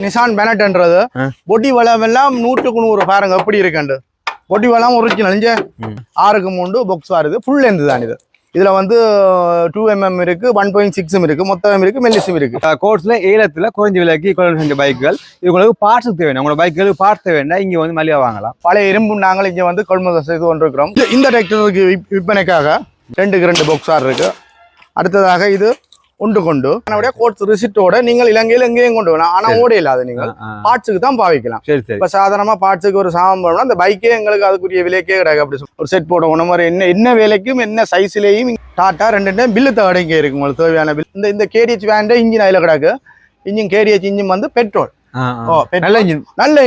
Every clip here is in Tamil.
நிசான் பெனட்ன்றது பொட்டி வளம் எல்லாம் 100க்கு 100 பாருங்க எப்படி இருக்குண்டு. பொட்டி வளம் ஒரிஜினல் இங்க 6க்கு 3 பாக்ஸ் வருது. ஃபுல் லென்த் தான் இது. இதுல வந்து 2mm இருக்கு, 1.6 இருக்கு, மொத்தம் இருக்கு, மெல்லிசும் இருக்கு. கோர்ஸ்ல ஏலத்துல குறைஞ்ச விலைக்கு கொள்வன செஞ்ச பைக்குகள். உங்களுக்கு பார்ட்ஸ் தேவை, உங்களோட பைக்குகளுக்கு பார்ட்ஸ் தேவைன்னா இங்க வந்து மலிவா வாங்கலாம். பழைய இரும்பு நாங்கள் இங்க வந்து கொள்முதல் செய்து கொண்டிருக்கிறோம். இந்த டிராக்டருக்கு விற்பனைக்காக 2 பாக்ஸ் இருக்கு. அடுத்ததாக இது உண்டு கொண்டு கோர்ஸ் ரிசிப்டோட நீங்கள் இலங்கையில் எங்கேயும் கொண்டு வரலாம். ஆனா ஓட இல்லாத நீங்கள் பார்ட்ஸுக்கு தான் பாவிக்கலாம். இப்ப சாதாரணமா பார்ட்ஸுக்கு ஒரு சாமான் போனோம்னா அந்த பைக்கே எங்களுக்கு அதுக்குரிய விலைக்கே கிடையாது. அப்படி ஒரு செட் போட ஒன்று மாதிரி என்ன விலைக்கும் என்ன சைஸ்லயும் டாட்டா 2 டைம் பில்லு தடங்க இருக்கு. உங்களுக்கு தேவையான பில். இந்த கேடிஹெச் வேண்ட இன்ஜின் அதில் கிடக்கு. கேடிஹெச் இன்ஜின் வந்து பெட்ரோல். நல்ல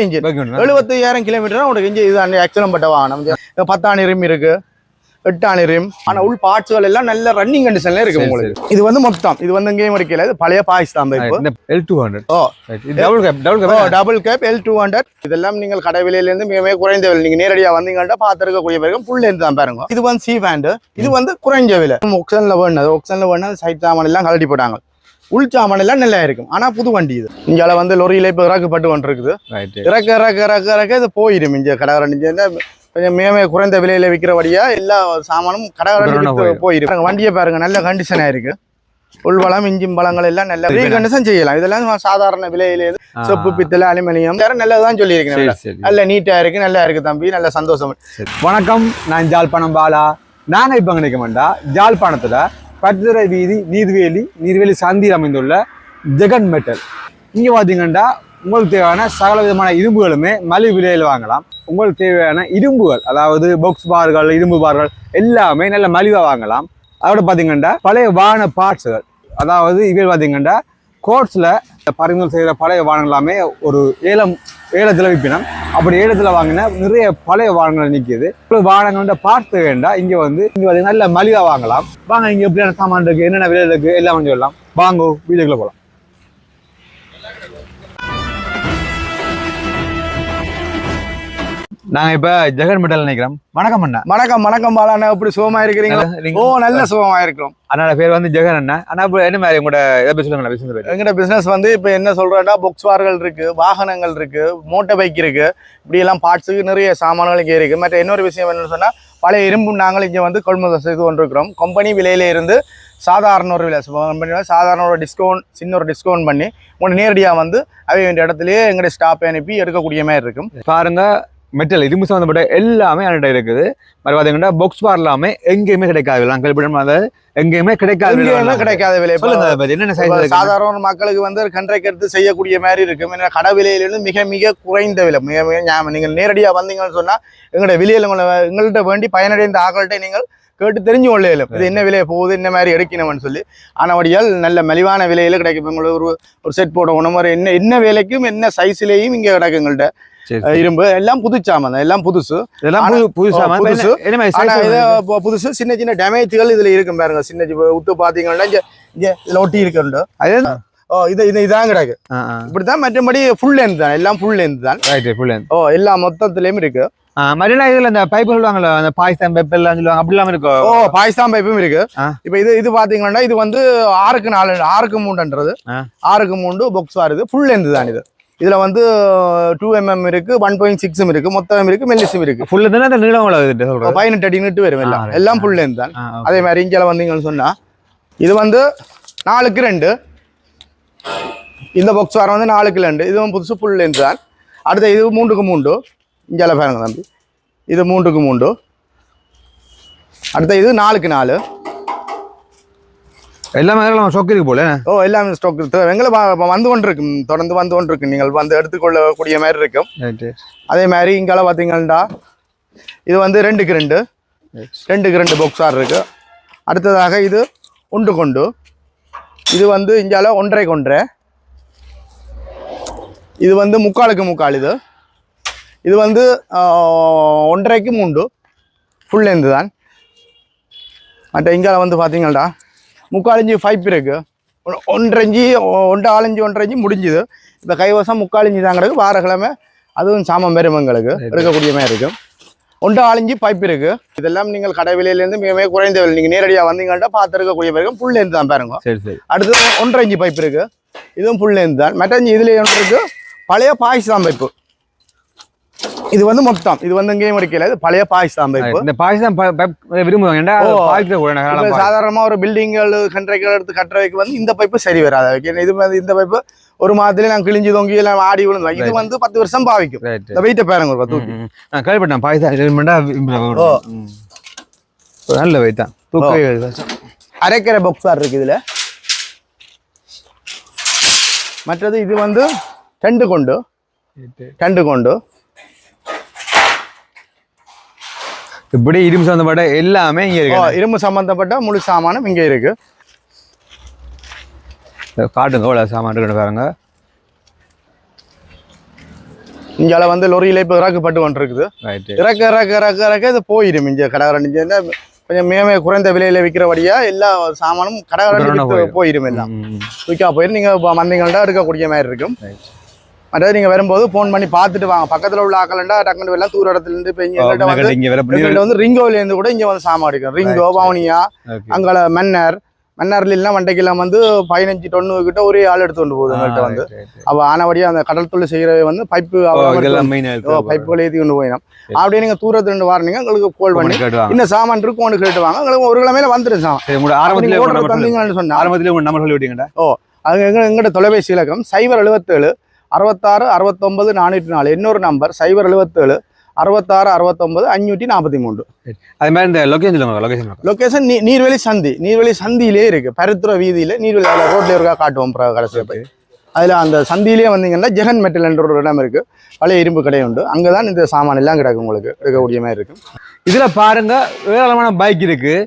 இன்ஜின் 75,000 கிலோமீட்டர் உங்களுக்கு இன்ஜின் இது ஆக்சுவலம் பட்ட வாகனம். 10 ரிம் இருக்கு, 8 ரிம். ஆனா உள் பார்ட்ஸ்கள் எல்லாம் நல்ல ரன்னிங் கண்டிஷன்ல இருக்கு உங்களுக்கு. இது வந்து மொத்தம் இது வந்து எங்கேயும் கிடைக்கல. இது பழைய Pakistan pipe L200. Double gap L200. இதெல்லாம் நீங்கள் கடை விலையில இருந்து மிக குறைந்த விலை. நீங்க நேரடியா வந்தீங்கன்னா பார்த்திருக்கக்கூடிய பிறகு ஃபுல் லென்த் தான் பாருங்க. இது வந்து சி பேண்ட். இது வந்து குறைஞ்ச விலை. ஒக்சன்ல வேணும் சைட் சாமான் எல்லாம் கழட்டி போட்டாங்க. உள் சாமான் எல்லாம் நல்லா இருக்கும். ஆனா புது வண்டி இது. இங்கால வந்து லொரியில இப்ப இறக்கப்பட்டு கொண்டிருக்குது. இறக்க இது போயிடும். இங்க கடை கொஞ்சம் குறைந்த விலையில விற்கிறபடியா எல்லா சாமானும் கடை போயிருக்கு. வண்டியை பாருங்க நல்ல கண்டிஷனா இருக்கு. உள்வளம் இன்ஜின் பழங்கள் எல்லாம் நல்ல ரீகண்டிஷன் செய்யலாம். இதெல்லாம் சாதாரண விலையில செப்பு பித்தளை அலுமினியம் நல்லதான் சொல்லியிருக்கேன். நல்ல நீட்டா இருக்கு, நல்லா இருக்கு தம்பி, நல்ல சந்தோஷம். வணக்கம், நான் ஜாழ்ப்பாணம் பாலா. நாங்க இப்ப நினைக்கமாண்டா ஜாழ்ப்பாணத்துல பட்டுத்துறை வீதி நீர்வேலி சந்தியில் அமைந்துள்ள ஜெகன் மெட்டல். இங்க பாத்தீங்கன்னா உங்களுக்கு தேவையான சகல விதமான இரும்புகளுமே மலிவு விலையில் வாங்கலாம். உங்களுக்கு தேவையான இரும்புகள், அதாவது பாக்ஸ் பார்கள், இரும்பு பார்கள் எல்லாமே நல்ல மலிவாக வாங்கலாம். அதோட பார்த்தீங்கன்னா பழைய வாகன பார்ட்ஸுகள், அதாவது இவை பார்த்தீங்கன்னா கோர்ட்ஸில் பறிமுதல் செய்கிற பழைய வாகனம் எல்லாமே ஒரு ஏலத்தில் விற்பினம். அப்படி ஏலத்தில் வாங்கினா நிறைய பழைய வாகனங்கள் நிற்கிது. வாகனங்கள்ட்ட பார்த்து வேண்டாம். இங்கே பார்த்தீங்கன்னா நல்ல மலிவாக வாங்கலாம். வாங்க, இங்கே எப்படியான சாமான் இருக்குது, என்னென்ன விலை இருக்குது எல்லாம் சொல்லலாம். வாங்கோ, வீடுக்குள்ளே போகலாம். நாங்க இப்ப ஜெகன் மெட்டல் நினைக்கிறோம். வணக்கம் அண்ணா. வணக்கம் பாலா அண்ணா. எப்படி சுகமா இருக்கிறீங்களா? ஓ, நல்ல சுகமா இருக்கிறோம். அண்ணாட பேர் வந்து ஜெகன் அண்ணா. அண்ணா என்ன மாதிரி உங்களோட எங்கட பிசினஸ் வந்து இப்ப என்ன சொல்றேன்னா பாக்ஸ் பார்கள் இருக்கு, வாகனங்கள் இருக்கு, மோட்டார் பைக் இருக்கு. இப்படி எல்லாம் பார்ட்ஸுக்கு நிறைய சாமான்கள் இங்கே இருக்கு. மற்ற இன்னொரு விஷயம் என்னன்னு சொன்னா பழைய இரும்பு நாங்கள் இங்க வந்து கொள்முதல் செய்து கொண்டிருக்கிறோம். கம்பெனி விலையில இருந்து சாதாரண ஒரு விலை, சாதாரண ஒரு டிஸ்கவுண்ட், சின்ன ஒரு டிஸ்கவுண்ட் பண்ணி உங்களை நேரடியாக வந்து அவை வேண்டிய இடத்துலயே எங்களுடைய ஸ்டாப் அனுப்பி எடுக்கக்கூடிய மாதிரி இருக்கும். பாருங்க, மெட்டல் இரும்பு சம்மந்தப்பட்ட எல்லாமே என்கிட்ட இருக்குது. மாதிரி பார்த்தீங்கன்னா பாக்ஸ் பார் எல்லாமே எங்கேயுமே கிடைக்காது. அதாவது எங்கேயுமே கிடைக்காத விலை. என்னென்ன சாதாரண மக்களுக்கு வந்து கண்ட்ராக்ட் எடுத்து செய்யக்கூடிய மாதிரி இருக்கும். கடை விலையிலிருந்து மிக குறைந்த விலை. நீங்கள் நேரடியாக வந்தீங்கன்னு சொன்னா எங்களுடைய விலையில எங்கள்கிட்ட வேண்டி பயனடைந்த ஆக்கள்கிட்ட நீங்கள் கேட்டு தெரிஞ்சு கொள்ளையிலும் இது என்ன விலையை போகுது, என்ன மாதிரி எடுக்கணும்னு சொல்லி. ஆனபடியால் நல்ல மலிவான விலையில கிடைக்கும். உங்களுக்கு ஒரு செட் போட ஒன்று மாதிரி என்ன விலைக்கும் என்ன சைஸ்லேயும் இங்கே கிடைக்கும். எங்கள்கிட்ட இரும்பு எல்லாம் புது சாமான், எல்லாம் புதுசு, புதுசு. சின்ன சின்ன டேமேஜ்கள் இதுல இருக்கும் பாருங்க. சின்ன உத்து பாத்தீங்கன்னா இதுல ஒட்டி இருக்கு. இதான் கிடக்கு. இப்படிதான். மற்றபடி ஃபுல் லென்த் தான், எல்லாம் ஃபுல் லென்த் தான். எல்லா மொத்தத்திலயும் இருக்கு. இதுல இந்த பைப் சொல்லுவாங்கல்ல, அந்த பாகிஸ்தான் பைப் எல்லாம் சொல்லுவாங்க, அப்படி இல்லாம இருக்கு. பாகிஸ்தான் பைப்பும் இருக்கு. இப்ப இது பாத்தீங்கன்னா இது வந்து 6க்கு 4, 6க்கு 3ன்றது 6க்கு 3 பாக்ஸ் வருது. ஃபுல் லென்த் தான் இது. இதுல வந்து 2mm இருக்கு, 1.6 இருக்கு, மொத்தம் இருக்கு, மெல்லிசும் இருக்கு. ஃபுல் லென்த் அந்த நீளம் 18 அடி நீட்டு வரும். எல்லாம் ஃபுல் லென்த் தான். அதே மாதிரி இங்கே வந்தீங்கன்னு சொன்னா இது வந்து 4க்கு 2. இந்த பாக்ஸ் வர வந்து 4க்கு 2. இதுவும் புதுசு ஃபுல் லென்த் தான். அடுத்த இது 3க்கு 3. இங்கே பாருங்க தம்பி, இது 3க்கு 3. அடுத்த இது 4க்கு 4. எல்லாமே ஸ்டாக் இருக்கு போல. எல்லாமே ஸ்டாக் இருக்கு. எங்களை வந்து கொண்டு இருக்கு, தொடர்ந்து வந்து கொண்டு இருக்கு. நீங்கள் வந்து எடுத்துக்கொள்ளக்கூடிய மாதிரி இருக்கும். அதே மாதிரி இங்கால பார்த்தீங்கன்னா இது வந்து 2க்கு 2 பாக்ஸ் இருக்கு. அடுத்ததாக இது உண்டு கொண்டு. இது வந்து இங்கால 1.5க்கு 1. இது வந்து 3/4க்கு 3. இது வந்து 1.5க்கு 3 ஃபுல் லென்த் தான். மற்ற இங்கால வந்து பார்த்தீங்கன்னா 3/4 இன்ச்சு பைப் இருக்கு. 1.5 இன்ச்சு 1.5 இன்ச்சு முடிஞ்சுது. இப்போ கைவசம் 3/4 இன்ச்சு தான் கிடக்கு. வார கிழமை அதுவும் சாமான் பெருமங்களுக்கு எடுக்கக்கூடிய மாதிரி இருக்கும். 1.4 இன்ச்சு பைப் இருக்கு. இதெல்லாம் நீங்கள் கடை விலையிலேருந்து மிக குறைந்த விலை. நீங்கள் நேரடியாக வந்தீங்கன்னா பார்த்துருக்கக்கூடிய பிறகு ஃபுல் லென்த் தான் பாருங்க. அடுத்து 1.5 இன்ச்சு பைப் இருக்கு. இதுவும் ஃபுல் லென்த் தான். மற்ற இதுல ஒன்று இருக்கு, பழைய பாகிஸ்தான் பைப்பு. இது வந்து மொத்தம் இது வந்து எங்கேயும் எடுக்கல. இது பழைய பாகிஸ்தான் பைப்பு. இந்த பாகிஸ்தான் விரும்புவாங்க. சாதாரணமா ஒரு பில்டிங்கள் கண்ட்ரைகள் எடுத்து கட்டுறதுக்கு வந்து இந்த பைப்பு சரி வராது. இது வந்து இந்த பைப்பு ஒரு மாதத்துல நான் கிழிஞ்சு தொங்கி எல்லாம் ஆடி விழுந்து. இது வந்து 10 வருஷம் பாவிக்கும். இந்த வெயிட்ட பாருங்க ஒரு தூக்கி. நான் கேள்விப்பட்டேன் பாகிஸ்தான் நல்ல வெயிட் தான். தூக்க அரைக்கரை பாக்ஸார் இருக்கு இதுல. மற்றது இது வந்து டெண்டு கொண்டு இப்படி இரும்பு சம்பந்தப்பட்ட எல்லாமே இங்க இருக்கு. இரும்பு சம்பந்தப்பட்ட முழு சாமானும் இங்க இருக்கு. காட்டுங்க எவ்வளவு சாமான் இருக்குன்னு பாருங்க. இங்கால வந்து லொரியில இப்ப இறக்கப்பட்டு கொண்டிருக்குது. இறக்க இது போயிடும். இங்க கடகரண்டு கொஞ்சம் மேமே குறைந்த விலையில விற்கிறபடியா எல்லா சாமானும் கடகரண்டு போயிடும். எல்லாம் விற்கா போயிடும். நீங்க வந்தீங்கன்னா எடுக்கக்கூடிய மாதிரி இருக்கும். அதாவது நீங்க வரும்போது போன் பண்ணி பார்த்துட்டு வாங்க. பக்கத்துல உள்ள ஆக்கலண்டா டக்குனு எல்லாம் தூர இடத்துல இருந்து இப்ப இங்க வந்து ரிங்கோல இருந்து கூட இங்க வந்து சாமான் எடுக்கும். ரிங்கோ வவுனியா அங்கால மன்னார்ல எல்லாம் வண்டைக்கெல்லாம் வந்து 15 டன்னு கிட்ட ஒரே ஆள் எடுத்து கொண்டு போகுது எங்கள்கிட்ட வந்து. அவ ஆனபடியா அந்த கடல் தொழில் செய்யறது வந்து பைப்புகள் ஏற்றி கொண்டு போயிடும். அப்படியே நீங்க தூரத்துல இருந்து வாரீங்க உங்களுக்கு கால் பண்ணி இந்த சாமான் இருக்கு ஒன்று கேட்டுவாங்க. உங்களுக்கு ஒரு கிழமையில வந்துடும் சாமான். தந்தீங்கன்னு சொன்னா அது எங்கள்கிட்ட தொலைபேசி இலக்கம் 077 66 69 404. இன்னொரு நம்பர் 077 66 69 543. அது மாதிரி இந்த லொகேஷன் நீர்வெளி சந்தியிலே இருக்கு. பருத்துற வீதியில நீர்வெளி ரோட்ல இருக்கா காட்டுவோம் கடைசியை போய். அதுல அந்த சந்தியிலே வந்தீங்கன்னா ஜெகன் மெட்டல் என்ற ஒரு இடம் இருக்கு. பழைய இரும்பு கடை உண்டு. அங்கதான் இந்த சாமான் எல்லாம் கிடக்கும். உங்களுக்கு எடுக்கக்கூடிய மாதிரி இருக்கு. இதுல பாருங்க ஏராளமான பைக் இருக்கு.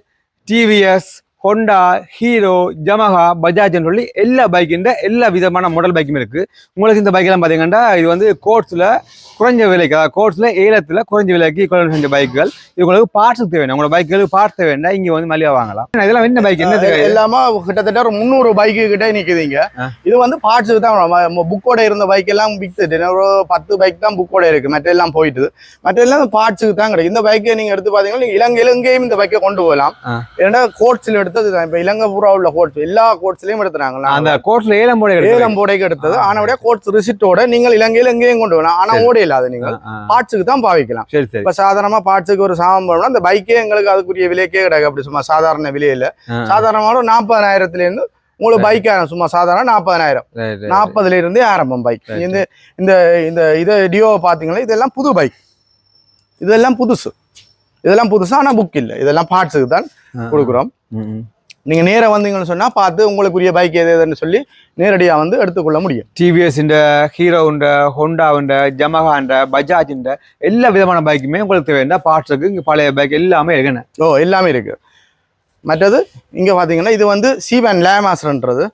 TVS, Honda, hero, Jamaha, Bajaj சொல்லி எல்லா பைக்கின்ற எல்லா விதமான மாடல் பைக்குமே இருக்கு. உங்களுக்கு இந்த பைக்கெல்லாம் பார்த்தீங்கன்னா இது வந்து கோட்ஸில் குறைஞ்ச விலைக்கு, கோட்ஸில் ஏலத்தில் குறைஞ்ச விலைக்கு கொள்வன் செஞ்ச பைக்குகள். இது உங்களுக்கு பார்ட்ஸ் தேவை. உங்களோட பைக்குகளுக்கு பார்ட்ஸ் தேவைன்னா இங்கே வந்து மலிவா வாங்கலாம். இதெல்லாம் என்ன பைக் என்ன எல்லாமே கிட்டத்தட்ட ஒரு 300 பைக்கு கிட்டே நிற்குதுங்க. இது வந்து பார்ட்ஸுக்கு தான். புக்கோட இருந்த பைக் எல்லாம் வித்துட்டு ஒரு 10 பைக் தான் புக்கோட இருக்கு. மற்ற எல்லாம் போயிட்டு மற்ற எல்லாம் பார்ட்ஸுக்கு தான் கிடைக்கும். இந்த பைக்கை நீங்க எடுத்து பார்த்தீங்கன்னா இலங்கையும் இந்த பைக்கை கொண்டு போகலாம். ஏன்னா கோட்ஸில் எடுத்தது இப்ப இலங்கை பூரா உள்ள கோட்ஸ் எல்லா கோட்ஸ்லயும் எடுத்துறாங்க. அந்த கோட்ஸ்ல ஏலம் போடைக்கு எடுத்தது. ஆனா கோட்ஸ் ரிசிட்டோட நீங்கள் இலங்கையில எங்கேயும் கொண்டு வரலாம். ஆனா ஓட இல்லாத நீங்கள் பார்ட்ஸுக்கு தான் பாவிக்கலாம். இப்ப சாதாரணமா பார்ட்ஸுக்கு ஒரு சாமான் போனோம்னா அந்த பைக்கே எங்களுக்கு அதுக்குரிய விலைக்கே கிடையாது. அப்படி சும்மா சாதாரண விலையில சாதாரணமான 40,000 இருந்து உங்களுக்கு பைக் ஆரம்பம். சும்மா சாதாரண 40,000 40ல இருந்தே ஆரம்பம் பைக். இந்த இந்த இதை டியோ பாத்தீங்கன்னா இதெல்லாம் புது பைக். இதெல்லாம் புதுசு ஆனா புக் இல்லை. இதெல்லாம் பார்ட்ஸுக்கு தான் கொடுக்குறோம். நீங்க நேரா வந்தீங்கன்னு சொன்னா பார்த்து உங்களுக்குரிய பைக் எதுன்னு சொல்லி நேரடியா வந்து எடுத்துக்கொள்ள முடியும். TVS, hero, Honda, Jamaha, Bajaj எல்லா விதமான பைக்குமே உங்களுக்கு தேவையான பார்ட்ஸுக்கு இங்க பழைய பைக் எல்லாமே இருக்கு. எல்லாமே இருக்கு. மற்றது இங்க பாத்தீங்கன்னா இது வந்து சீவேன் லேமாஸ்ன்றது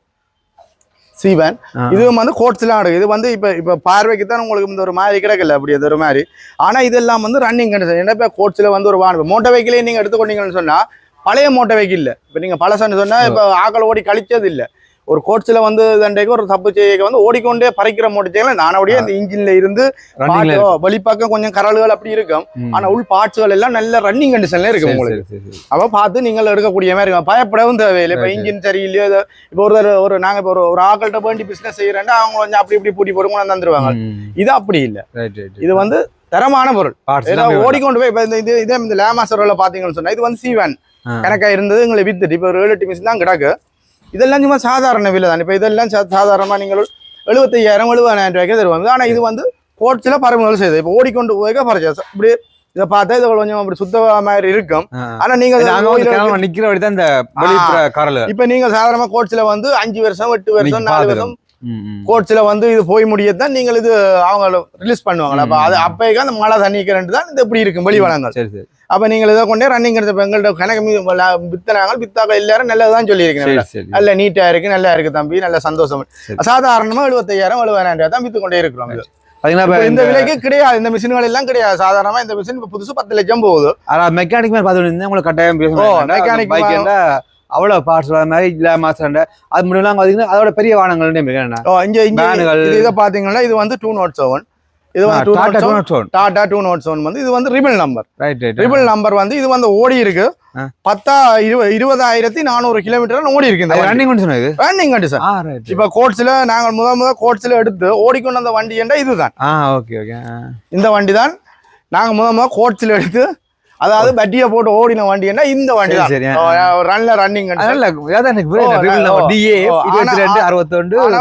சீவேன். இது வந்து கோட்ஸ்லாம் இருக்கு. இது வந்து இப்ப பார்வைக்கு தான் உங்களுக்கு இந்த ஒரு மாதிரி கிடக்கல அப்படி அது ஒரு மாதிரி. ஆனா இதெல்லாம் வந்து ரன்னிங் கண்டிஷன். என்ன கோட்ஸ்ல வந்து ஒரு வாகனம் மோட்டர் வெஹிக்கிளே நீங்க எடுத்துக்கொண்டீங்கன்னு சொன்னா பழைய மோட்டர் வெஹிக்கிள் இல்ல. இப்ப நீங்க பழசன்னு சொன்னா இப்ப ஆக்கள் ஓடி கழிச்சது இல்ல. ஒரு கோட்ஸ்ல வந்து தண்டைக்கு ஒரு தப்பு செய்ய வந்து ஓடிக்கொண்டே பறிக்கிற மோட்டர் செய்யலாம். நானோடைய இந்த இன்ஜின்ல இருந்து வெளிப்பக்கம் கொஞ்சம் கரல்கள் அப்படி இருக்கும். ஆனா உள் பார்ட்ஸ்கள் எல்லாம் நல்ல ரன்னிங் கண்டிஷன்ல இருக்கு உங்களுக்கு. அப்ப பார்த்து நீங்கள் எடுக்கக்கூடிய மாதிரி இருக்கும். பயப்படவும் தேவையில்லை. இப்ப இன்ஜின் சரியில்லையோ இப்ப ஒரு நாங்க இப்ப ஒரு ஆக்கள்கிட்ட வேண்டி பிசினஸ் செய்யறேன்னா அவங்க கொஞ்சம் அப்படி இப்படி பூட்டி போடுங்க தந்துருவாங்க. இது அப்படி இல்லை. இது வந்து தரமான பொருள். ஓடிக்கொண்டு போய் இப்ப இதே இந்த லேமாசர்ல பாத்தீங்கன்னு சொன்னா இது வந்து சீவன் கணக்கா இருந்தது எங்களை வித்துட்டு இப்ப ஒரு 7-8 மிஷின் தான் கிடக்கு. இதெல்லாம் சும்மா சாதாரண விலை தான். இப்ப இதெல்லாம் சாதாரணமா நீங்கள் 75,000-70,000 ரூபாய்க்கு தருவாங்க. ஆனா இது வந்து கோட்ஸ்ல பரமுதல் செய்யுது. இப்ப ஓடிக்கொண்டு போய் பறிச்சா இப்படி இதை பார்த்தா இது கொஞ்சம் அப்படி சுத்த மாதிரி இருக்கும். ஆனா நீங்க இப்ப நீங்க சாதாரணமா கோட்ஸ்ல வந்து 5 வருஷம் 8 வருஷம் 4 வருஷம் கோட்ஸ்ல வந்து இது போய் முடியத்தான் நீங்கள் இது அவங்க ரிலீஸ் பண்ணுவாங்க. அப்ப அது அப்பைக்கு அந்த மழை தண்ணி கரண்ட் தான் இது இப்படி இருக்கும் வெளி வளங்கள். அப்ப நீங்கள் இதை கொண்டே ரன்னிங் எங்கள்கிட்ட கணக்கு வித்தனாங்க வித்தாக்கள் எல்லாரும் நல்லதான் சொல்லியிருக்கேன். நல்ல நீட்டா இருக்கு, நல்லா இருக்கு தம்பி, நல்ல சந்தோஷம். சாதாரணமா 75,000-70,000 ரூபாய் தான் வித்து கொண்டே இருக்கிறோம். இந்த விலைக்கு கிடையாது. இந்த மிஷின்கள் எல்லாம் கிடையாது. சாதாரணமா இந்த மிஷின் இப்ப புதுசு 10 லட்சம் போகுது. மெக்கானிக் உங்களுக்கு கட்டாயம் மெக்கானிக் அவ்வளவு பார்ட்ஸ் மாதிரி லேமாஸ்டர் அது முடியலாம் பாத்தீங்கன்னா அதோட பெரிய வாகனங்கள் இதை பாத்தீங்கன்னா இது வந்து 207 இது வந்து டாடா 201 டாடா 201 வந்து இது வந்து ரிபிள் நம்பர். ரைட் ரைட் ரிபிள் நம்பர் வந்து இது வந்து ஓடி இருக்கு 20,400 கிலோமீட்டர் ஓடி இருக்கு. இந்த ரன்னிங் கண்டிஷன் இது ரன்னிங் கண்டிஷன். இப்ப கோட்ஸ்ல நாங்க முதல் கோட்ஸ்ல எடுத்து ஓடிக்கொண்டு வந்த வண்டி என்ற இதுதான். Okay okay. இந்த வண்டி தான் நாங்க முதல் கோட்ஸ்ல எடுத்து, அதாவது பட்டியை போட்டு ஓடின வண்டி என்ன இந்த வண்டி தான். ரன்ல ரன்னிங்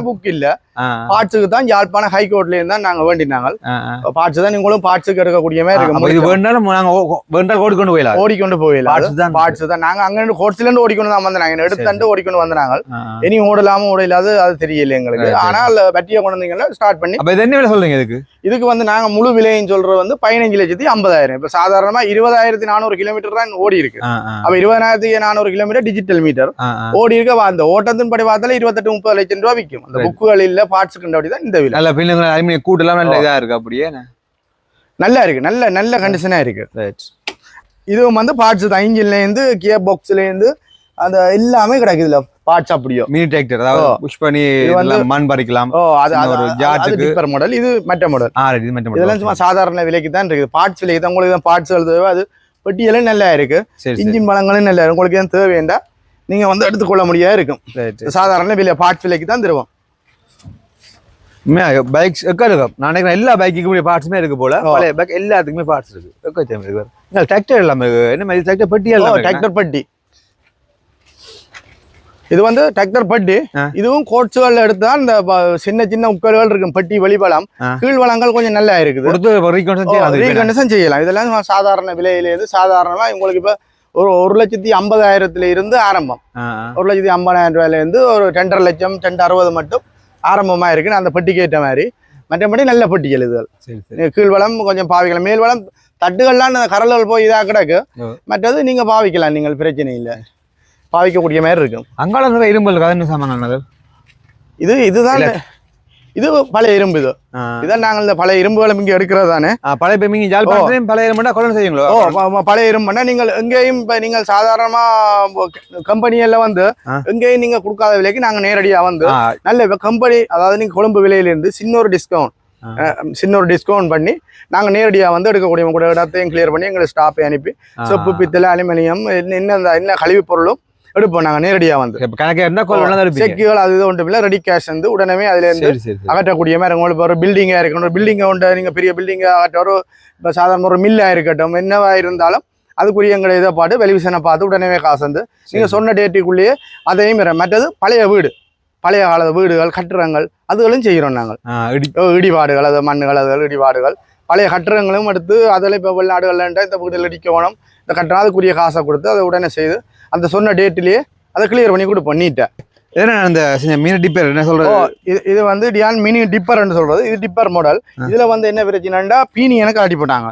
புக் இல்ல, பார்ட்ஸுக்கு தான் யாழ்ப்பாணம் ஹைகோர்ட்ல இருந்து தான் நாங்க வேண்டினாங்க. பார்ட்ஸ் தான் நீங்களும் பார்ட்ஸுக்கு எடுக்கக்கூடிய மாதிரி ஓடிக்கொண்டு போயிடலாம். பார்ட்ஸ் தான் நாங்க அங்க இருந்து கோர்ட்ஸ்ல இருந்து ஓடிக்கொண்டு தான் வந்தாங்க, எடுத்து ஓடிக்கொண்டு வந்தாங்க. இனி ஓடலாம ஓடலாது அது தெரியல எங்களுக்கு. ஆனால் பட்டியை கொண்டு வந்தீங்கன்னா ஸ்டார்ட் பண்ணி என்ன சொல்றீங்க இதுக்கு வந்து நாங்க முழு விலைன்னு சொல்றது வந்து 15,50,000. இப்ப சாதாரணமா 20,400 கிலோமீட்டர் தான் ஓடி இருக்கு. அப்ப 20,400 கிலோமீட்டர் டிஜிட்டல் மீட்டர் ஓடி இருக்க. அந்த ஓட்டத்தின் படி பார்த்தாலும் 28-30 லட்சம் ரூபாய் விற்கும். அந்த புக்குகள் இல்ல பார்ட்ஸுக்கு தான் இந்த விலை. நல்ல கூட்டெல்லாம் நல்ல இதா இருக்கு, அப்படியே நல்லா இருக்கு, நல்ல கண்டிஷனா இருக்கு. இதுவும் வந்து பார்ட்ஸ் தான், இன்ஜின்ல இருந்து கியர் பாக்ஸ்ல இருந்து அந்த எல்லாமே கிடைக்குது இல்ல பார்ட்ஸ். அப்படியே மினி டிராக்டர், அதாவது புஷ் பண்ணி மண் பறிக்கலாம். ஒரு ஜாட்டுக்கு டிப்பர் மாடல், இது மற்ற மாடல். இதெல்லாம் சும்மா சாதாரண விலைக்கு தான் இருக்குது. பார்ட்ஸ் விலைக்கு தான் உங்களுக்கு பார்ட்ஸ் தேவை. அது பெட்டியெல்லாம் நல்லா இருக்கு, இன்ஜின் பழங்களும் நல்லா இருக்கு. உங்களுக்கு ஏன் தேவைண்டா நீங்க வந்து எடுத்துக்கொள்ள முடியாது இருக்கும். சாதாரண விலை பார்ட்ஸ் விலைக்கு தான் தருவோம். பைக்ஸ் நான் நினைக்கிறேன் எல்லா பைக்குக்குமே பார்ட்ஸுமே இருக்கு போல. பழைய பைக் எல்லாத்துக்குமே பார்ட்ஸ் இருக்கு. டிராக்டர் எல்லாமே என்ன மாதிரி டிராக்டர் பெட்டி எல்லாம் டிராக்டர் பெட்டி. இது வந்து டிராக்டர் பெட்டி. இதுவும் கோட்ஸ்கள் எடுத்தா இந்த சின்ன சின்ன உட்கல்கள் இருக்கும். பெட்டி வெளிவளம் கீழ் வளங்கள் கொஞ்சம் நல்லா இருக்குது, ரீகண்டிஷன் செய்யலாம். இதெல்லாம் சாதாரண விலையிலேருந்து சாதாரணமா உங்களுக்கு இப்ப ஒரு 1,50,000 இருந்து ஆரம்பம். 1,50,000 ரூபாயில இருந்து ஒரு 2.5 லட்சம் 260 மட்டும் ஆரம்பமா இருக்குன்னு அந்த பெட்டிக்கு ஏற்ற மாதிரி. மற்றபடி நல்ல பெட்டிகள் இதுகள். கீழ்வளம் கொஞ்சம் பாவிக்கலாம், மேல்வளம் தட்டுகள்லாம் கரல்கள் போய் இதாக கிடக்கு. மற்றது நீங்க பாவிக்கலாம், நீங்கள் பிரச்சனை இல்லை, பாவிக்கக்கூடிய மாதிரி இருக்கும். அங்காள இரும்பல் சாமான் இதுதான் இது பழைய இரும்பு. இதான் நாங்கள் இந்த பழைய இரும்புகளும் இங்க எடுக்கிறது தானே. பழைய பழைய இரும்புனா கொலை செய்யுங்களோ. பழைய இரும்புனா நீங்கள் எங்கேயும் இப்ப நீங்கள் சாதாரணமா கம்பெனியில வந்து எங்கேயும் நீங்க கொடுக்காத விலைக்கு நாங்க நேரடியா வந்து நல்ல கம்பெனி, அதாவது நீங்க கொழும்பு விலையில இருந்து சின்ன ஒரு டிஸ்கவுண்ட் பண்ணி நாங்க நேரடியா வந்து எடுக்கக்கூடிய கூட இடத்தையும் கிளியர் பண்ணி எங்களை ஸ்டாப்பை அனுப்பி செப்பு பித்தளை அலுமினியம் என்ன கழிவு பொருளும் எடுப்போம் நாங்க நேரடியா வந்து. செக்குகள் அது ஒன்றும் இல்லை, ரெடி கேஷ் வந்து உடனே அதுல இருந்து அகற்றக்கூடிய மாதிரி. உங்களுக்கு ஒரு பில்டிங்கா இருக்கணும், ஒரு பில்டிங்கை உண்டு நீங்க பெரிய பில்டிங்கா அகற்ற, ஒரு இப்போ சாதாரண ஒரு மில்லா இருக்கட்டும், என்னவா இருந்தாலும் அதுக்குரிய எங்களை இதை பார்த்து வெளிவிசனை பார்த்து உடனே காசு வந்து நீங்க சொன்ன டேட்டுக்குள்ளேயே அதையும். மற்றது பழைய வீடு, பழைய கால வீடுகள் கட்டுறங்கள் அதுகளும் செய்கிறோம் நாங்கள். இடிபாடுகள், அது மண்ணுகள், அதுகள் இடிபாடுகள், பழைய கட்டுறங்களும் எடுத்து அதில் இப்போ வெளிநாடுகள்ன்ற இந்த வீடுகள் இடிக்கணும், இந்த கட்டுறோம், அதுக்குரிய காசை கொடுத்து அதை உடனே செய்து அந்த சொன்ன டேட்லயே அதை கிளியர் பண்ணி கொடுப்போம் நீட்டா. அந்த மினி டிப்பர் என்ன சொல்றது, இது வந்து டியான் மினி டிப்பர் சொல்றது. இது டிப்பர் மாடல். இதுல வந்து என்ன பிரச்சனைடா பீனியனை காட்டி போட்டாங்க,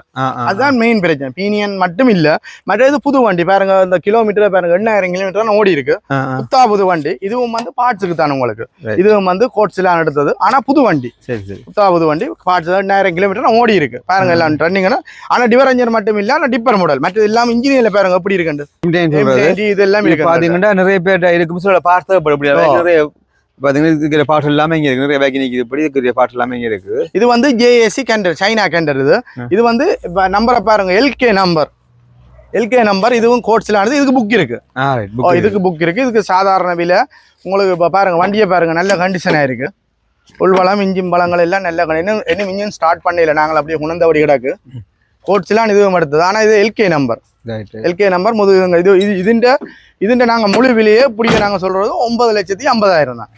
அதுதான் மெயின் பிரச்சனை. பீனியன் மட்டும் இல்ல, மற்றது புது வண்டி பாருங்க, இந்த கிலோமீட்டர் பாருங்க 8,000 கிலோமீட்டர் ஓடி இருக்கு. புத்தா புது வண்டி. இதுவும் வந்து பார்ட்ஸுக்கு தானே உங்களுக்கு. இதுவும் வந்து கோட்ஸ்லாம் எடுத்தது, ஆனா புது வண்டி, புத்தா புது வண்டி. பார்ட்ஸ் 8,000 கிலோமீட்டர் ஓடி இருக்கு பாருங்க, எல்லாம் ரன்னிங்னா. ஆனா டிவரஞ்சர் மட்டும் இல்ல, ஆனா டிப்பர் மாடல். மற்றது எல்லாம் இன்ஜினியர்ல பாருங்க எப்படி இருக்கு. இது எல்லாம் பாத்தீங்கன்னா நிறைய பேர் இருக்கு பார்த்து பாத்தீங்கன்னா பாட்டு எல்லாமே இங்க இருக்கு, நிறைய வேக்கி நிக்குது, பாட்டு எல்லாமே இங்க இருக்கு. இது வந்து ஜேஏசி கேண்டர், சைனா கேண்டர். இது வந்து நம்பரை பாருங்க, எல்கே நம்பர். இதுவும் கோட்ஸ்ல ஆனது. இதுக்கு புக் இருக்கு, இதுக்கு புக் இருக்கு. இதுக்கு சாதாரண விலை. உங்களுக்கு இப்ப பாருங்க வண்டியை பாருங்க, நல்ல கண்டிஷனா இருக்கு. உள்வளம் இன்ஜின் பழங்கள் எல்லாம் நல்ல இன்னும் இன்ஜின் ஸ்டார்ட் பண்ணல, நாங்கள் அப்படியே உணர்ந்தபடி கிடக்கு. கோட்ஸ்லாம் இதுவும் எடுத்தது. ஆனா இது எல்கே நம்பர் முதுகுங்க. இதுண்ட நாங்க முழு விலையே பிடிக்க நாங்க சொல்றது 9,50,000 தான்.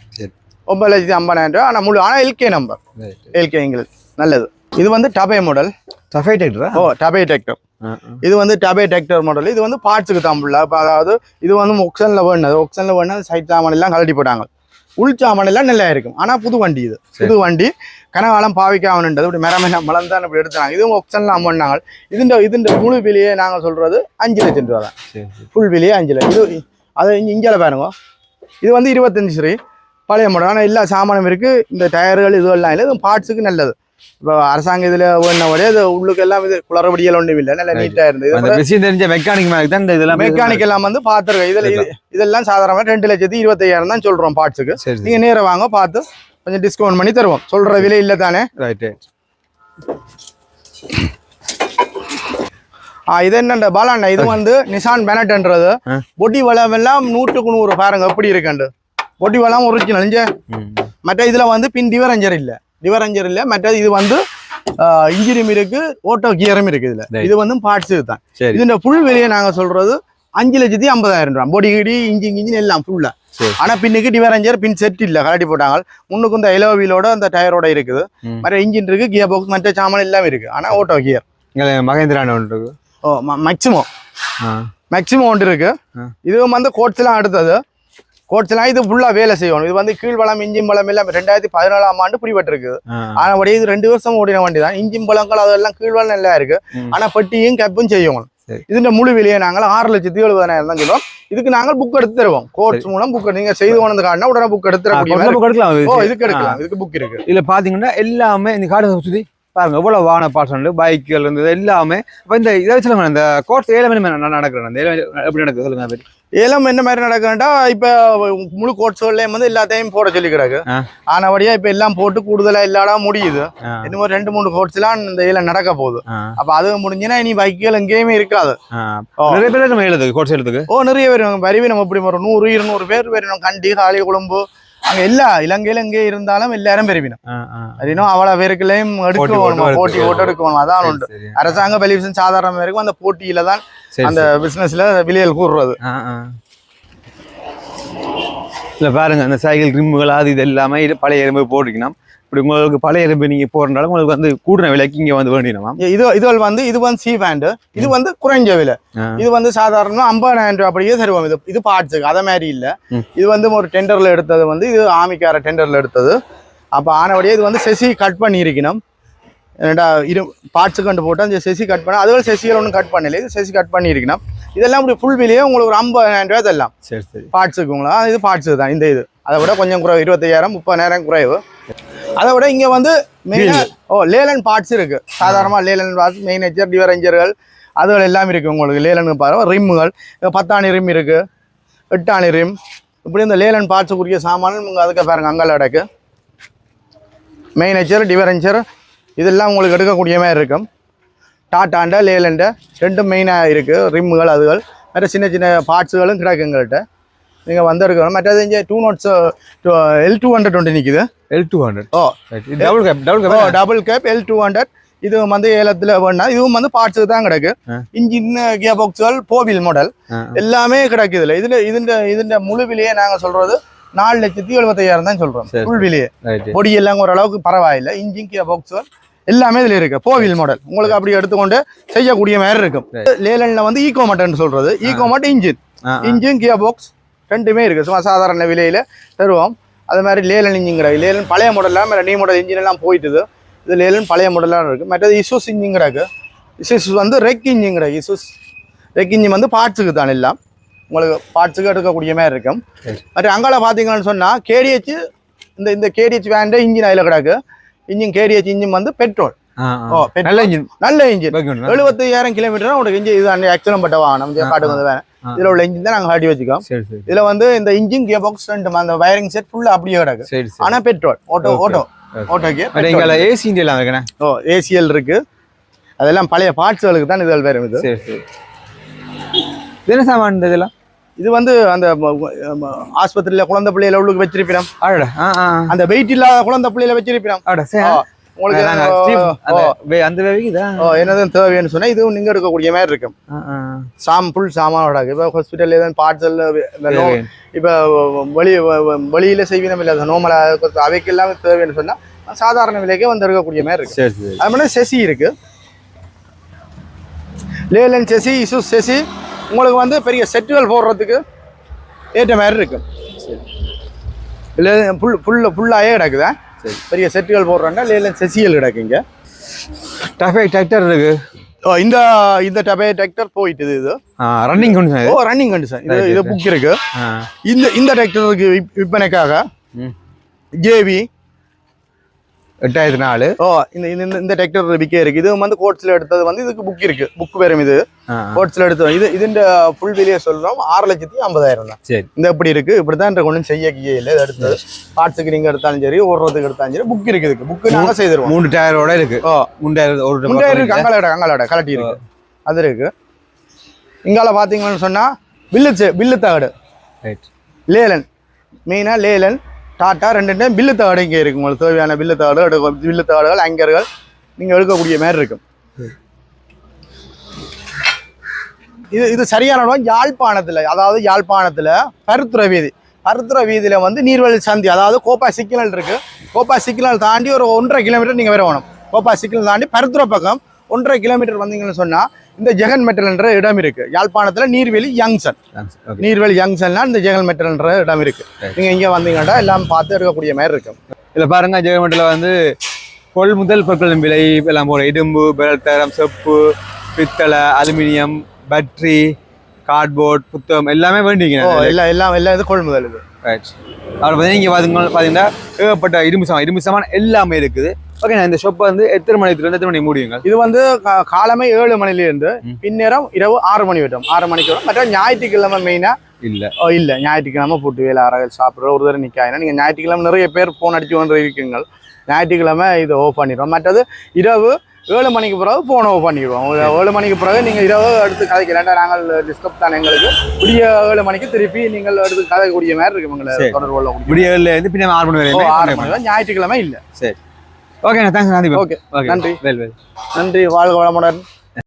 9,50,000 ரூபாய். ஆனா முழு, ஆனா எல்கே நம்பர், எல்கே எங்களுக்கு நல்லது. இது வந்து டபே மாடல், டபே டிராக்டர். இது வந்து டபே டிராக்டர் மாடல். இது வந்து பார்ட்ஸுக்கு தான் ஃபுல்லா. அதாவது இது வந்து ஒக்சன்ல வேணும், சைட் சாமான் எல்லாம் கழட்டி போட்டாங்க. உள் சாமான் எல்லாம் நல்லா இருக்கும். ஆனா புது வண்டி, இது புது வண்டி, கனகாலம் பாவிக்காமன்றது இப்படி மெரமெல்லாம் மலர்ந்தான் இப்படி எடுத்தாங்க. இதுவும் ஆப்ஷன்லாம் அமௌண்ட்னாங்க. இதுண்ட முழு விலையே நாங்கள் சொல்றது 5 லட்சம் ரூபா தான். ஃபுல் விலையே 5 லட்சம். இது அது இங்கே பாருங்க, இது வந்து 25 ஸ்ரீ பழைய மாடல். ஆனால் எல்லா சாமானும் இருக்கு. இந்த டயர்கள் இதுவெல்லாம் இல்லை, இது பார்ட்ஸுக்கு நல்லது. இப்போ அரசாங்க இதுல ஒன்னபடியே அது உள்ளுக்கு எல்லாம் இது குளறுபடியல் ஒன்றும் இல்லை, நல்லா நீட்டா இருந்தது. மெக்கானிக் எல்லாம் வந்து பாத்துருக்கேன். இதெல்லாம் சாதாரணமாக 2,25,000 தான் சொல்றோம் பார்ட்ஸுக்கு. நீங்க நேரம் வாங்க, பார்த்து கொஞ்சம் டிஸ்கவுண்ட் பண்ணி தருவோம். சொல்ற விலை இல்லை தானே. இது என்னண்ட பாலாண்ணா இது வந்து நிசான் பெனட்ன்றது பொடி வளம் எல்லாம் 100க்கு 100 பாருங்க எப்படி இருக்குண்டு பொடி வளம் ஒரிஜினல் இங்க மற்ற இதுல வந்து பின் டிவரஞ்சர் இல்ல மற்ற இது வந்து இன்ஜினும் இருக்கு ஓட்டோ கியரும் இருக்கு இதுல இது வந்து பார்ட்ஸ் தான் இதுல ஃபுல் விலையை நாங்க சொல்றது 5,50,000 ரூபாய் பொடி கிடி இன்ஜின் எல்லாம் ஃபுல்லா ஆனா பின்னுக்கு டிவரஞ்சர் பின் செட் இல்ல கலட்டி போட்டாங்க முன்னுக்கு இந்த எலோ வீலோட அந்த டயரோட இருக்குது மற்ற இன்ஜின் இருக்கு கியர் பாக்ஸ் மற்ற சாமான் எல்லாம் இருக்கு ஆனா ஓட்டோ கியர் மகேந்திரா ஒன்று இருக்கு மேக்ஸிமம் ஒன்று இருக்கு இது வந்து கோட்ஸ்லாம் அடுத்தது கோட்ஸ்லாம் இது ஃபுல்லா வேலை செய்யணும் இது வந்து கீழ்வளம் இன்ஜின் பலம் எல்லாம் 2014ஆம் ஆண்டு பிடிபட்டிருக்கு ஆனா அப்படியே இது 2 வருஷம் ஓடின வண்டி தான் இன்ஜின் பலங்கள் அதெல்லாம் கீழ்வளம் நல்லா இருக்கு ஆனா பெட்டியும் கப்பும் செய்யணும் இதுல முழு விலையை நாங்கள் 6,70,000 தான் சொல்லுவோம் இதுக்கு நாங்கள் புக் எடுத்து தருவோம் கோர்ஸ் மூலம் புக் நீங்க செய்து கொண்டு காட்டினா உடனே புக் எடுத்து இதுக்கு எடுக்கலாம் இதுக்கு புக் இருக்கு இதுல பாத்தீங்கன்னா எல்லாமே இந்த கார்டு சுத்தி பாருங்க எவ்வளவு வாகன பார்ட்ஸ் பைக்குகள் இருந்தது எல்லாமே இப்போ இந்த இதை சொல்லுங்க இந்த கோர்ஸ் ஏலம் நடக்கிறேன் எப்படி நடக்குது சொல்லுங்க ஏலம் என்ன மாதிரி நடக்குதுன்னா இப்ப முழு கோட்ஸ்கள்லயும் வந்து எல்லாத்தையும் போட சொல்லி கிடக்கு ஆனபடியா இப்ப எல்லாம் போட்டு கூடுதலா இல்லாட முடியுது இன்னும் 2-3 கோட்ஸ் எல்லாம் இந்த ஏலம் நடக்க போகுது அப்ப அது முடிஞ்சுன்னா இனி பைக்குகள் எங்கேயுமே இருக்காது நிறைய பேர் நம்ம எழுதுக்கு கோட்ஸ் எழுதுக்கு நிறைய பேர் வருவி நம்ம இப்படி வரும் 100-200 பேர் வரணும் கண்டி காளி குழம்பு அங்க எல்லா இலங்கையில எங்கே இருந்தாலும் எல்லாரும் பெருவினும் அப்படின்னா அவ்வளவு பேருக்குள்ளேயும் எடுக்கணும் போட்டி போட்டு எடுக்கணும் அதான் உண்டு அரசாங்க பெலிவிஷன் சாதாரண பேருக்கும் அந்த போட்டியில தான் அந்த பிசினஸ்ல விலையில் கூறுறது இல்ல பாருங்க அந்த சைக்கிள் ரிம்முகள் அது இது எல்லாமே பழைய எறும்பு போட்டுக்கணும் இப்படி உங்களுக்கு பழைய எறும்பு நீங்க போறதுனால உங்களுக்கு வந்து கூடுன விலைக்கு இங்க வந்து வேண்டினோம் இது வந்து சி பேண்ட் இது வந்து குறைஞ்ச விலை இது வந்து சாதாரணமா 50,000 ரூபாய் அப்படியே தருவோம் இது பார்ட்ஸுக்கு அத மாதிரி இல்ல இது வந்து ஒரு டெண்டர்ல எடுத்தது வந்து இது ஆமிக்கார டெண்டர்ல எடுத்தது அப்ப ஆனபடியே இது வந்து செசி கட் பண்ணி இருக்கணும் பார்ட்ஸு கண்டு போட்டு அந்த செசி கட் பண்ண அதுவும் செசிகள் ஒன்றும் கட் பண்ணல இது செசி கட் பண்ணி இருக்கணும் இதெல்லாம் இப்படி ஃபுல் விலையே உங்களுக்கு ஒரு 50,000 ரூபாய் தரலாம் சரி பார்ட்ஸுக்குங்களா இது பார்ட்ஸு தான் இந்த இது அதை விட கொஞ்சம் குறைவு 25,000-30,000 குறைவு அதை விட இங்க வந்து மெயினாக லேலன் பார்ட்ஸ் இருக்கு சாதாரணமாக லேலன் பார்ட்ஸ் மெயினேச்சர் டிவரஞ்சர்கள் அதுகள் எல்லாம் இருக்கு உங்களுக்கு லேலனுக்கு பாருங்க ரிம்முகள் 10 ரிம் இருக்கு 8 ரிம் இப்படி இந்த லேலன் பார்ட்ஸுக்குரிய சாமான் அதுக்கு பாருங்க அங்கே அடக்கு மெயினேச்சர் டிவரஞ்சர் இதெல்லாம் உங்களுக்கு எடுக்கக்கூடிய மாதிரி இருக்கும் டாட்டாண்ட லேலண்ட ரெண்டும் மெயினாக இருக்குது ரிம்முகள் அதுகள் மற்ற சின்ன சின்ன பார்ட்ஸுகளும் கிடக்கு எங்கள்கிட்ட நீங்கள் வந்து எடுக்கணும் மற்றது இங்கே 2 நோட்ஸ் L200 ஒன்று நிற்குது L200 டபுள் கேப் L200 இது வந்து ஏலத்தில் வேணா இதுவும் வந்து பார்ட்ஸுக்கு தான் கிடக்கு இன்ஜின் கியர் பாக்ஸுகள் போவில் மாடல் எல்லாமே கிடக்குதுல இதுல முழு விலையே நாங்கள் சொல்றது 4,70,000 தான் சொல்றோம் ஃபுல் விலையே பொடி எல்லாம் ஓரளவுக்கு பரவாயில்லை இன்ஜின் கியர் பாக்ஸுகள் எல்லாமே இதுல இருக்கு போவில் மாடல் உங்களுக்கு அப்படி எடுத்துக்கொண்டு செய்யக்கூடிய மாதிரி இருக்கும் லேலன்ல வந்து ஈகோ மட்டன் சொல்றது ஈகோ மட் இன்ஜின் கியர் பாக்ஸ் ரெண்டுமே இருக்கு சும்மா சாதாரண விலையில தருவோம் அது மாதிரி லேலன் இன்ஜின் கிடக்கு லேலன் பழைய மாடல்லாம் நீ மாடல் இன்ஜின் எல்லாம் போயிட்டுது இது லேலன் பழைய மாடல்லாம் இருக்கு மற்றது இசூஸ் இன்ஜின் கிடக்கு இசூஸ் வந்து ரெக் இன்ஜின் கிடக்கு இசூஸ் ரெக் இன்ஜின் வந்து பார்ட்ஸுக்கு தான் எல்லாம் உங்களுக்கு பார்ட்ஸுக்கு எடுக்கக்கூடிய மாதிரி இருக்கும் மற்ற அங்கால பார்த்தீங்கன்னு சொன்னால் கேடிஹெச் இந்த கேடிஹெச் வேண்ட இன்ஜின் அதில் கிடக்கு இன்ஜின் கேடிஹெச் இன்ஜின் வந்து பெட்ரோல் நல்ல இன்ஜின் 75,000 கிலோமீட்டர் உங்களுக்கு இன்ஜின் இது ஆக்சிடென்ட் பட்ட வாகனம் காட்டுக்கு வந்து வேணும் இதுல உள்ள இன்ஜின் தான் நாங்க காட்டி வச்சுக்கோம் இதுல வந்து இந்த இன்ஜின் கியர் பாக்ஸ் அந்த வயரிங் செட் ஃபுல்லா அப்படியே கிடக்கு ஆனா petrol Otto gear AC engine இருக்கு ஏசிஎல் இருக்கு அதெல்லாம் பழைய பார்ட்ஸ்களுக்கு தான் இதுகள் வேறு இது என்ன சாமான் இதெல்லாம் இது வந்து அந்த ஆஸ்பத்திரியில குழந்தை பிள்ளையில உள்ளுக்கு வச்சிருப்போம் அந்த வெயிட் இல்லாத குழந்தை பிள்ளையில வச்சிருப்போம் உங்களுக்கு என்னதான் தேவைன்னு சொன்னா இதுவும் நீங்க எடுக்கக்கூடிய மாதிரி இருக்கும் ஃபுல் சாமானோட இப்ப ஹாஸ்பிட்டல் ஏதாவது பார்ட்ஸ் இப்ப வெளியில செய்வீனம் இல்ல நோமலா அவைக்கு எல்லாமே தேவைன்னு சொன்னா சாதாரண விலைக்கே வந்து எடுக்கக்கூடிய மாதிரி இருக்கு அது மாதிரி செசி இருக்கு லேலன் செசி இசூஸ் செசி உங்களுக்கு வந்து பெரிய செட்டுகள் போடுறதுக்கு ஏற்ற மாதிரி இருக்கும் ஃபுல்லாகவே கிடக்குதா பெரிய செட்டுகள் போடுறாங்க லேலன் செசியல் கிடக்குங்க டஃபே டிராக்டர் இருக்கு இந்த டபே டிராக்டர் போயிட்டு இது ரன்னிங் கண்டிஷன் ரன்னிங் கண்டிஷன் இது புக் இருக்கு இந்த டிராக்டருக்கு விற்பனைக்காக ஜேவி 8004 ஓ இந்த டிராக்டர் விற்க இருக்கு. இது வந்து கோட்ஸ்ல எடுத்தது வந்து இதுக்கு புக் இருக்கு. புக் பேரும் இது கோட்ஸ்ல எடுத்தது. இதுன்ற ஃபுல் விலையை சொல்றோம் 6,50,000 தான். சரி இந்த எப்படி இருக்கு இப்படிதான் ஒன்றும் செய்ய இல்லை. இது எடுத்தது பார்ட்ஸுக்கு நீங்க எடுத்தாலும் சரி ஓடுறதுக்கு எடுத்தாலும் சரி புக் இருக்கு. இதுக்கு புக்கு நாங்க செய்திருவோம். 3 டயரோட இருக்கு. ஓ 3 டயர் ஒரு இருக்கு. அங்காளோட கலட்டி இருக்கு. அது இருக்கு. இங்கால பாத்தீங்கன்னு சொன்னா பில்லு தகடு ரைட் லேலன் மெயினா லேலன் டாட்டா ரெண்டு பில்லு தகடு இங்கே இருக்கு. உங்களுக்கு தேவையான பில்லு தகடுகள் ஆங்கர்கள் நீங்க எடுக்கக்கூடிய மாதிரி இருக்கும். இது சரியான இடம் யாழ்ப்பாணத்துல. அதாவது யாழ்ப்பாணத்துல பருத்துறை வீதியில வந்து நீர்வழி சந்தி, அதாவது கோப்பா சிக்னல் இருக்கு. கோப்பா சிக்னல் தாண்டி ஒரு 1.5 கிலோமீட்டர் நீங்க வரணும். கோப்பா சிக்னல் தாண்டி பருத்துறை பக்கம் 1.5 கிலோமீட்டர் வந்தீங்கன்னு சொன்னா இந்த ஜெகன் மெட்டல் என்ற இடம் இருக்கு. யாழ்ப்பாணத்துல நீர்வேலி யங்சன்னா இந்த ஜெகன் மெட்டல் என்ற இடம் இருக்கு. நீங்க இங்க வந்தீங்கன்னா எல்லாம் பார்த்து எடுக்கக்கூடிய மாதிரி இருக்கும். இதுல பாருங்க ஜெகன் மெட்டல்ல வந்து கொள்முதல் பொருட்களின் விலை எல்லாம் போல இரும்பு, பெரல்தரம், செப்பு, பித்தளை, அலுமினியம், பேட்டரி, கார்ட்போர்ட், புத்தகம் எல்லாமே வேண்டிங்க. எல்லாம் இது கொள்முதல். இது அவர் பார்த்தீங்கன்னா ஏகப்பட்ட இரும்பு சாமான் எல்லாமே இருக்குது. ஓகே, இந்த ஷாப் வந்து எத்தனை மணிக்கு எத்தனை மணிக்கு முடியுங்க? இது வந்து காலமே 7 மணிலேருந்து பின்னேரம் இரவு 6 மணி வரும். 6 மணிக்கு வரும். மற்ற ஞாயிற்றுக்கிழமை மெயினா இல்ல ஞாயிற்றுக்கிழமை போட்டு வேலை அறகள் சாப்பிட்ற ஒரு தடவை நிற்காதுன்னா நீங்கள் ஞாயிற்றுக்கிழமை நிறைய பேர் ஃபோன் அடிச்சு கொண்டு இருக்குங்க. ஞாயிற்றுக்கிழமை இதை ஓஃப் பண்ணிடுவோம். மற்றது இரவு 7 மணிக்கு பிறகு ஃபோன் ஓஃப் பண்ணிடுவோம். 7 மணிக்கு பிறகு நீங்கள் இரவு எடுத்து கதைக்கலாண்டா நாங்கள் டிஸ்டர்ப் தானே எங்களுக்கு. விடிய 7 மணிக்கு திருப்பி நீங்கள் எடுத்து கதைக்கூடிய மாதிரி இருக்கு. உங்களை தொடர்பு கொள்ள விடிய 7 பின்ன 6 மணி வரை 6 மணி வரை ஞாயிற்றுக்கிழமை இல்லை. சரி ஓகே தேங்க்ஸ். ஓகே நன்றி. வாழ்க வளமுடன்.